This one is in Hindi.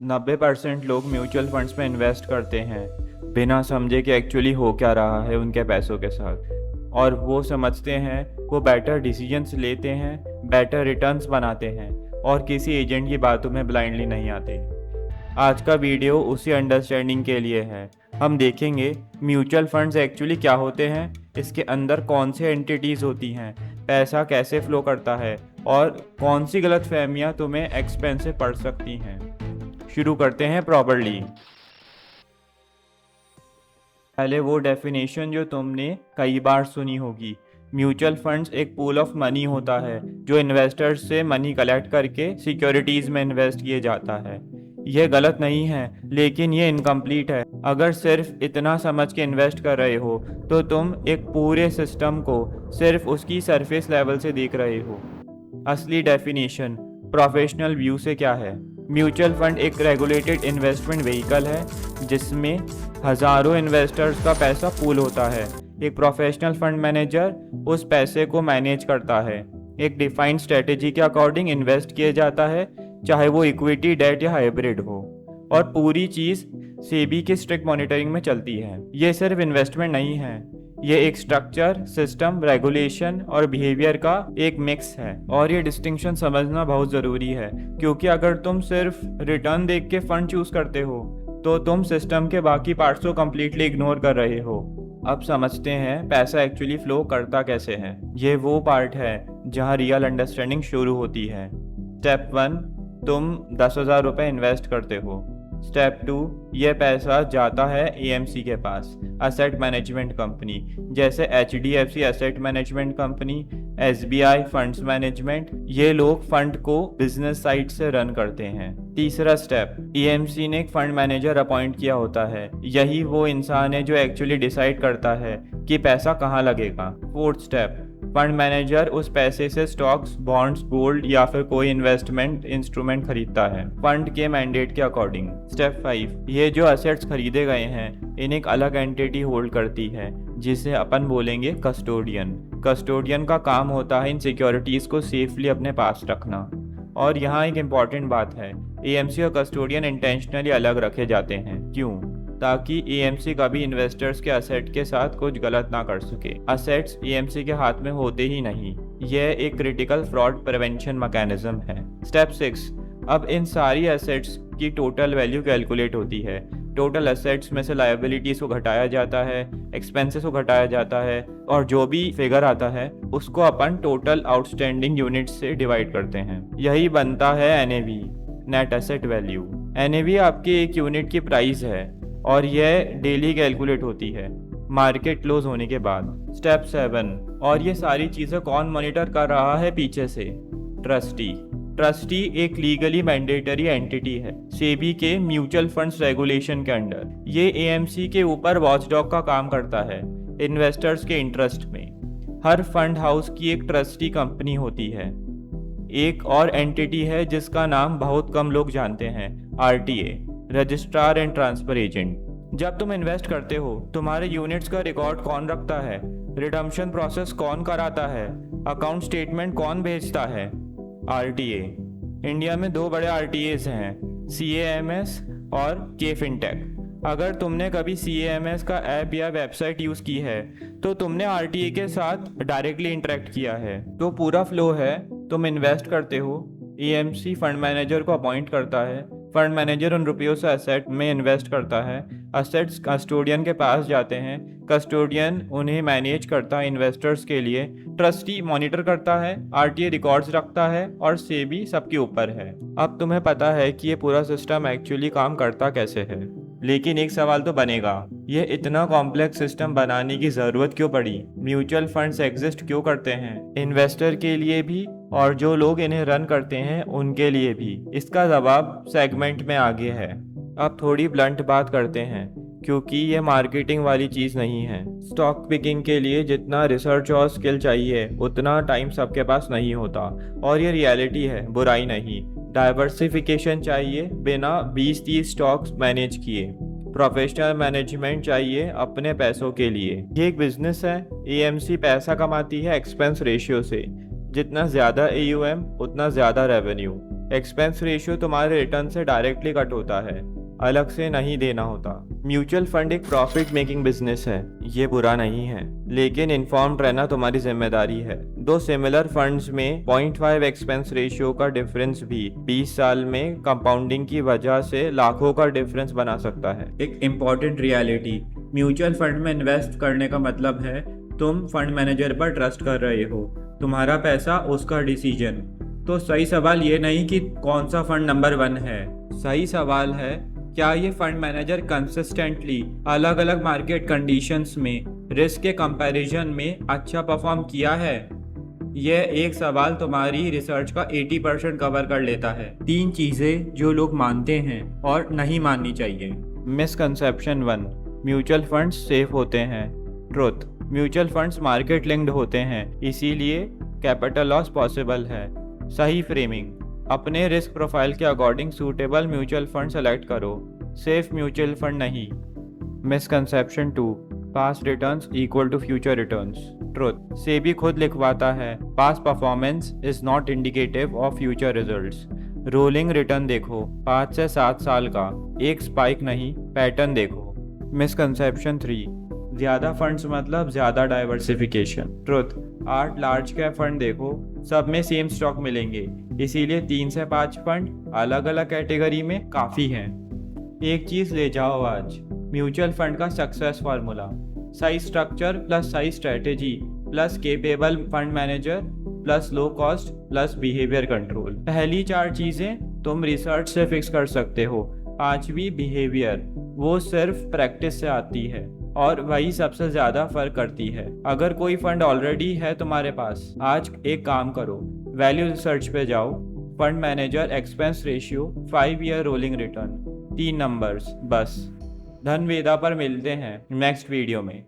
90% लोग म्यूचुअल फंड्स में इन्वेस्ट करते हैं बिना समझे कि एक्चुअली हो क्या रहा है उनके पैसों के साथ। और वो समझते हैं वो बेटर डिसीजंस लेते हैं, बेटर रिटर्न्स बनाते हैं और किसी एजेंट की बातों में ब्लाइंडली नहीं आते। आज का वीडियो उसी अंडरस्टैंडिंग के लिए है। हम देखेंगे म्यूचुअल फंड्स एक्चुअली क्या होते हैं, इसके अंदर कौन से एंटिटीज़ होती हैं, पैसा कैसे फ्लो करता है और कौन सी गलतफहमियां तुम्हें एक्सपेंसिव पड़ सकती हैं। शुरू करते हैं प्रॉपर्ली। पहले वो डेफिनेशन जो तुमने कई बार सुनी होगी। म्यूचुअल फंड्स एक पूल ऑफ मनी होता है जो इन्वेस्टर्स से मनी कलेक्ट करके सिक्योरिटीज़ में इन्वेस्ट किए जाता है। यह गलत नहीं है, लेकिन ये इनकम्प्लीट है। अगर सिर्फ इतना समझ के इन्वेस्ट कर रहे हो तो तुम एक पूरे सिस्टम को सिर्फ उसकी सरफेस लेवल से देख रहे हो। असली डेफिनेशन प्रोफेशनल व्यू से क्या है। म्यूचुअल फंड एक रेगुलेटेड इन्वेस्टमेंट व्हीकल है जिसमें हजारों इन्वेस्टर्स का पैसा पूल होता है। एक प्रोफेशनल फंड मैनेजर उस पैसे को मैनेज करता है। एक डिफाइंड स्ट्रेटेजी के अकॉर्डिंग इन्वेस्ट किया जाता है, चाहे वो इक्विटी, डेट या हाइब्रिड हो, और पूरी चीज़ सेबी की स्ट्रिक्ट मॉनिटरिंग में चलती है। ये सिर्फ इन्वेस्टमेंट नहीं है, ये एक स्ट्रक्चर, सिस्टम, रेगुलेशन और बिहेवियर का एक मिक्स है। और ये डिस्टिंक्शन समझना बहुत ज़रूरी है, क्योंकि अगर तुम सिर्फ रिटर्न देख के फंड चूज करते हो तो तुम सिस्टम के बाकी पार्ट्स को कम्प्लीटली इग्नोर कर रहे हो। अब समझते हैं पैसा एक्चुअली फ्लो करता कैसे है। ये वो पार्ट है जहाँ रियल अंडरस्टैंडिंग शुरू होती है। स्टेप 1, तुम 10,000 रुपये इन्वेस्ट करते हो। स्टेप 2, ये पैसा जाता है एएमसी के पास, असेट मैनेजमेंट कंपनी, जैसे HDFC asset management company, SBI funds management. ये लोग फंड को बिजनेस साइड से रन करते हैं। तीसरा स्टेप, एएमसी ने एक फंड मैनेजर अपॉइंट किया होता है। यही वो इंसान है जो एक्चुअली डिसाइड करता है कि पैसा कहाँ लगेगा। फोर्थ स्टेप, फंड मैनेजर उस पैसे से स्टॉक्स, बॉन्ड्स, गोल्ड या फिर कोई इन्वेस्टमेंट इंस्ट्रूमेंट खरीदता है फंड के मैंडेट के अकॉर्डिंग। स्टेप 5, ये जो असेट्स खरीदे गए हैं इन्हें एक अलग एंटिटी होल्ड करती है जिसे अपन बोलेंगे कस्टोडियन। कस्टोडियन का काम होता है इन सिक्योरिटीज़ को सेफली अपने पास रखना। और यहाँ एक इम्पॉर्टेंट बात है, एएमसी और कस्टोडियन इंटेंशनली अलग रखे जाते हैं। क्यों? ताकि एएमसी कभी इन्वेस्टर्स के असेट के साथ कुछ गलत ना कर सके। असेट्स एएमसी के हाथ में होते ही नहीं। यह एक क्रिटिकल फ्रॉड प्रिवेंशन मैकेनिज्म है। स्टेप 6, अब इन सारी एसेट्स की टोटल वैल्यू कैलकुलेट होती है। टोटल एसेट्स में से लायबिलिटीज़ को घटाया जाता है, एक्सपेंसेस को घटाया जाता है, और जो भी फिगर आता है उसको अपन टोटल आउटस्टैंडिंग यूनिट्स से डिवाइड करते हैं। यही बनता है NAV, net asset value. NAV आपके एक यूनिट की प्राइस है और यह डेली कैलकुलेट होती है मार्केट क्लोज होने के बाद। स्टेप 7, और ये सारी चीज़ें कौन मॉनिटर कर रहा है पीछे से? ट्रस्टी। ट्रस्टी एक लीगली मैंडेटरी एंटिटी है सेबी के म्यूचुअल फंड्स रेगुलेशन के अंडर। ये एएमसी के ऊपर वॉचडॉग का काम करता है इन्वेस्टर्स के इंटरेस्ट में। हर फंड हाउस की एक ट्रस्टी कंपनी होती है। एक और एंटिटी है जिसका नाम बहुत कम लोग जानते हैं, RTA, registrar and transfer agent. जब तुम इन्वेस्ट करते हो तुम्हारे यूनिट्स का रिकॉर्ड कौन रखता है? रिडम्पशन प्रोसेस कौन कराता है? अकाउंट स्टेटमेंट कौन भेजता है? आरटीए। इंडिया में 2 बड़े आरटीएस हैं, सीएएमएस और के फिनटेक। अगर तुमने कभी सीएएमएस का ऐप या वेबसाइट यूज़ की है तो तुमने आरटीए के साथ डायरेक्टली इंटरेक्ट किया है। तो पूरा फ्लो है, तुम इन्वेस्ट करते हो, एएमसी फंड मैनेजर को अपॉइंट करता है, फंड मैनेजर उन रुपयों से असेट में इन्वेस्ट करता है, असेट्स कस्टोडियन के पास जाते हैं, कस्टोडियन उन्हें मैनेज करता है इन्वेस्टर्स के लिए, ट्रस्टी मॉनिटर करता है, आरटीए रिकॉर्ड्स रखता है और सेबी सबके ऊपर है। अब तुम्हें पता है कि ये पूरा सिस्टम एक्चुअली काम करता कैसे है, लेकिन एक सवाल तो बनेगा, ये इतना कॉम्प्लेक्स सिस्टम बनाने की ज़रूरत क्यों पड़ी? म्यूचुअल फंड्स एग्जिस्ट क्यों करते हैं? इन्वेस्टर के लिए भी और जो लोग इन्हें रन करते हैं उनके लिए भी। इसका जवाब सेगमेंट में आगे है। अब थोड़ी ब्लंट बात करते हैं, क्योंकि ये मार्केटिंग वाली चीज़ नहीं है। स्टॉक पिकिंग के लिए जितना रिसर्च और स्किल चाहिए उतना टाइम सबके पास नहीं होता, और ये रियलिटी है, बुराई नहीं। डाइवर्सिफिकेशन चाहिए, बिना 20-30 स्टॉक्स मैनेज किए। प्रोफेशनल मैनेजमेंट चाहिए अपने पैसों के लिए। ये एक बिजनेस है। एएमसी पैसा कमाती है एक्सपेंस रेशियो से। जितना ज़्यादा एयूएम उतना ज़्यादा रेवेन्यू। एक्सपेंस रेशियो तुम्हारे रिटर्न से डायरेक्टली कट होता है, अलग से नहीं देना होता। म्यूचुअल फंड एक प्रॉफिट मेकिंग बिजनेस है, ये बुरा नहीं है, लेकिन इन्फॉर्म्ड रहना तुम्हारी जिम्मेदारी है। दो सिमिलर फंड्स में 0.5 एक्सपेंस रेशियो का डिफरेंस भी 20 साल में कंपाउंडिंग की वजह से लाखों का डिफरेंस बना सकता है। एक इम्पॉर्टेंट रियलिटी, म्यूचुअल फंड में इन्वेस्ट करने का मतलब है तुम फंड मैनेजर पर ट्रस्ट कर रहे हो, तुम्हारा पैसा उसका डिसीजन। तो सही सवाल ये नहीं कि कौन सा फंड नंबर 1 है, सही सवाल है क्या ये फंड मैनेजर कंसिस्टेंटली अलग अलग मार्केट कंडीशंस में रिस्क के कंपैरिजन में अच्छा परफॉर्म किया है। यह एक सवाल तुम्हारी रिसर्च का 80% कवर कर लेता है। 3 चीज़ें जो लोग मानते हैं और नहीं माननी चाहिए। मिसकंसेप्शन 1, म्यूचुअल फंड्स सेफ होते हैं। Truth, mutual funds market linked होते हैं, इसीलिए कैपिटल लॉस पॉसिबल है। सही फ्रेमिंग, अपने रिस्क प्रोफाइल के according suitable mutual fund select करो, सेफ म्यूचुअल फंड नहीं। Misconception 2, past returns equal to future returns. Truth, SEBI खुद लिखवाता है past performance is not indicative of future results. Rolling return देखो, 5 से 7 साल का, एक स्पाइक नहीं, पैटर्न देखो। मिसकंसेप्शन 3, ज़्यादा फंड्स मतलब ज़्यादा diversification. Truth, 8 large cap fund देखो, सब में सेम स्टॉक मिलेंगे, इसीलिए 3 से 5 फंड अलग अलग कैटेगरी में काफ़ी हैं। एक चीज़ ले जाओ आज, म्यूचुअल फंड का सक्सेस फार्मूला, सही स्ट्रक्चर प्लस सही strategy plus capable fund manager plus low cost plus behaviour control. पहली 4 चीज़ें तुम रिसर्च से फिक्स कर सकते हो, 5वीं बिहेवियर, वो सिर्फ प्रैक्टिस से आती है और वही सबसे ज़्यादा फर्क करती है। अगर कोई फंड ऑलरेडी है तुम्हारे पास, आज एक काम करो, वैल्यू रिसर्च पे जाओ, fund manager expense ratio 5 year rolling return, 3 numbers बस। धनवेदा पर मिलते हैं नेक्स्ट वीडियो में।